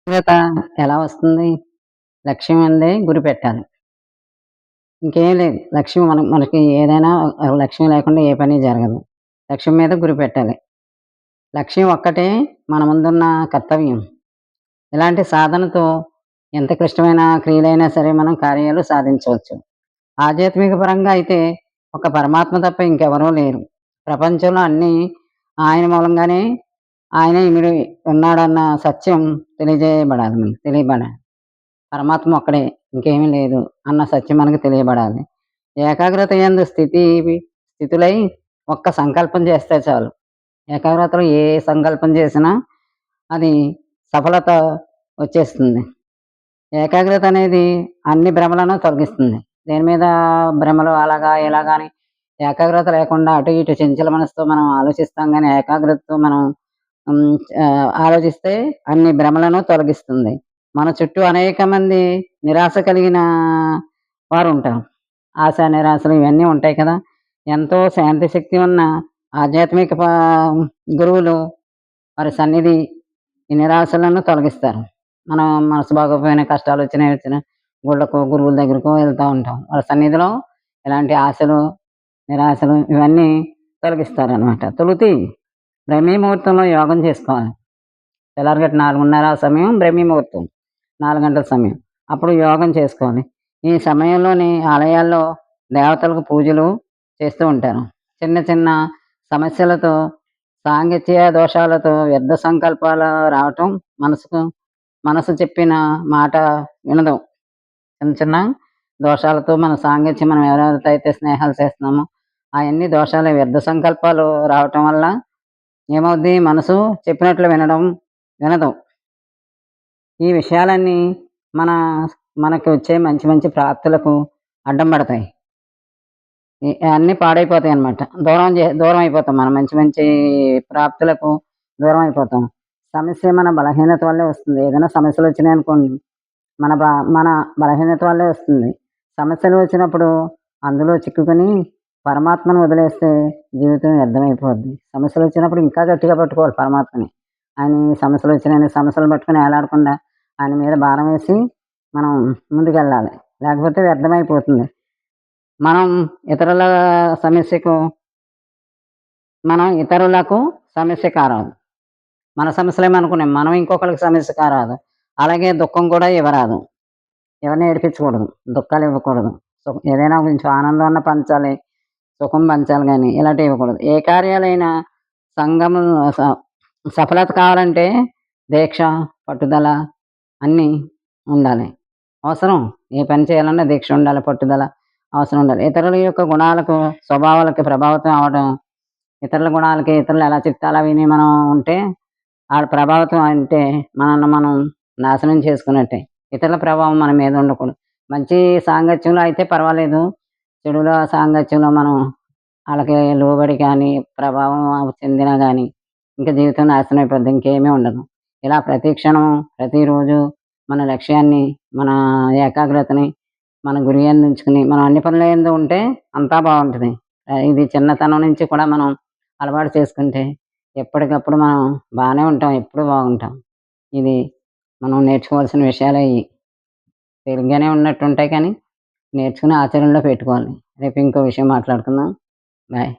ఏకాగ్రత ఎలా వస్తుంది? లక్ష్యం అందే గురి పెట్టాలి. ఇంకేం లేదు. లక్ష్యం మనకి ఏదైనా లక్ష్యం లేకుండా ఏ పని జరగదు. లక్ష్యం మీద గురి పెట్టాలి. లక్ష్యం ఒక్కటే మన ముందున్న కర్తవ్యం. ఇలాంటి సాధనతో ఎంత క్లిష్టమైన క్రియలైనా సరే మనం కార్యాలు సాధించవచ్చు. ఆధ్యాత్మిక పరంగా అయితే ఒక పరమాత్మ తప్ప ఇంకెవరూ లేరు. ప్రపంచంలో అన్నీ ఆయన మూలంగానే ఆయనే ఇమిడి ఉన్నాడన్న సత్యం తెలియబడాలి. పరమాత్మ ఒక్కడే, ఇంకేమీ లేదు అన్న సత్యం మనకు తెలియబడాలి. ఏకాగ్రత యందు స్థితులై ఒక్క సంకల్పం చేస్తే చాలు. ఏకాగ్రతలో ఏ సంకల్పం చేసినా అది సఫలత వచ్చేస్తుంది. ఏకాగ్రత అనేది అన్ని భ్రమలను తొలగిస్తుంది. దేని మీద భ్రమలు అలాగా ఇలాగా అని ఏకాగ్రత లేకుండా అటు ఇటు చంచల మనసుతో మనం ఆలోచిస్తాం గానీ, ఏకాగ్రతతో మనం ఆలోచిస్తే అన్ని భ్రమలను తొలగిస్తుంది. మన చుట్టూ అనేక మంది నిరాశ కలిగిన వారుంటారు. ఆశ, నిరాశలు ఇవన్నీ ఉంటాయి కదా! ఎంతో శాంతి శక్తి ఉన్న ఆధ్యాత్మిక గురువులు వారి సన్నిధి ఈ నిరాశలను తొలగిస్తారు. మనం మనసు బాగోకపోయినా, కష్టాలొచ్చినా గుళ్ళకో, గురువుల దగ్గరకో వెళ్తా ఉంటాం. వాళ్ళ సన్నిధిలో ఇలాంటి ఆశలు, నిరాశలు ఇవన్నీ తొలగిస్తారనమాట. బ్రహ్మీ ముహూర్తంలో యోగం చేసుకోవాలి. తెల్లారగట్ట 4:30 సమయం బ్రహ్మీ ముహూర్తం. 4 గంటల సమయం. అప్పుడు యోగం చేసుకోవాలి. ఈ సమయంలోని ఆలయాల్లో దేవతలకు పూజలు చేస్తూ ఉంటారు. చిన్న చిన్న సమస్యలతో, సాంగత్య దోషాలతో వ్యర్థ సంకల్పాలు రావటం మనసు చెప్పిన మాట వినదు. చిన్న చిన్న దోషాలతో మన సాంగత్యం మనం ఎవరెవరితో అయితే స్నేహాలు చేస్తున్నామో అయన్నీ దోషాలే. వ్యర్థ సంకల్పాలు రావటం వల్ల ఏమవుద్ది? మనసు చెప్పినట్లు వినదు. ఈ విషయాలన్నీ మన మనకు వచ్చే మంచి మంచి ప్రాప్తులకు అడ్డం పడతాయి. అన్నీ పాడైపోతాయన్నమాట. దూరం అయిపోతాం. మనం మంచి మంచి ప్రాప్తులకు దూరం అయిపోతాం. సమస్య మన బలహీనత వల్లే వస్తుంది. ఏదైనా సమస్యలొచ్చినాయనుకోండి, మన బలహీనత వల్లే వస్తుంది. సమస్యలు వచ్చినప్పుడు అందులో చిక్కుకొని పరమాత్మను వదిలేస్తే జీవితం వ్యర్థమైపోద్ది. సమస్యలొచ్చినప్పుడు ఇంకా గట్టిగా పట్టుకోవాలి పరమాత్మని. ఆయన సమస్యలొచ్చినాయని సమస్యలు పట్టుకొని ఏలాడకుండా ఆయన మీద భారం వేసి మనం ముందుకెళ్ళాలి. లేకపోతే వ్యర్థమైపోతుంది. మనం ఇతరుల సమస్యకు ఇతరులకు సమస్య కారాదు. మన సమస్యలే మనకున్నాయి. మనం ఇంకొకళ్ళకి సమస్య కారాదు. అలాగే దుఃఖం కూడా ఇవ్వరాదు. ఎవరిని ఏడిపించకూడదు. దుఃఖాలు ఇవ్వకూడదు. ఏదైనా కొంచెం ఆనందాన్ని పంచాలి. సుఖం పంచాలి గానీ ఇలాంటివి ఇవ్వకూడదు. ఏ కార్యాలైనా సంఘము స సఫలత కావాలంటే దీక్ష, పట్టుదల అన్నీ ఉండాలి. అవసరం. ఏ పని చేయాలన్నా దీక్ష ఉండాలి, పట్టుదల అవసరం ఉండాలి. ఇతరుల యొక్క గుణాలకు, స్వభావాలకి ప్రభావితం అవ్వడం, ఇతరుల గుణాలకి ఇతరులు ఎలా చెప్తే అలా విని మనం ఉంటే ఆళ్ళ ప్రభావితం అంటే మనల్ని మనం నాశనం చేసుకున్నట్టే. ఇతరుల ప్రభావం మన మీద ఉండకూడదు. మంచి సాంగత్యంలో అయితే పర్వాలేదు. చెడుల సాంగత్యంలో మనం ఆళ్ళకి లోబడి కానీ, ప్రభావం చెందినా గానీ, ఇంక జీవితం నాశనం అయిపోద్ది. ఇంకేమీ ఉండదు. ఇలా ప్రతి క్షణం, ప్రతిరోజు మన లక్ష్యాన్ని, మన ఏకాగ్రతని, మన గురి యందు ఉంచుకుని, మనం అన్ని పనుల యందు ఉంటే అంతా బావుంటది. ఇది చిన్నతనం నుంచి కూడా మనం అలవాటు చేసుకుంటే, ఎప్పటికప్పుడు మనం బానే ఉంటాం. ఎప్పుడూ బాగుంటాం. ఇది మనం నేర్చుకోవాల్సిన విషయాలే ఇయి. తేలిగ్గానే ఉన్నట్టుంటాయి కానీ, నేర్చుకుని ఆచరణలో పెట్టుకోవాలి. రేపు ఇంకో విషయం మాట్లాడుకుందాం. బాయ్.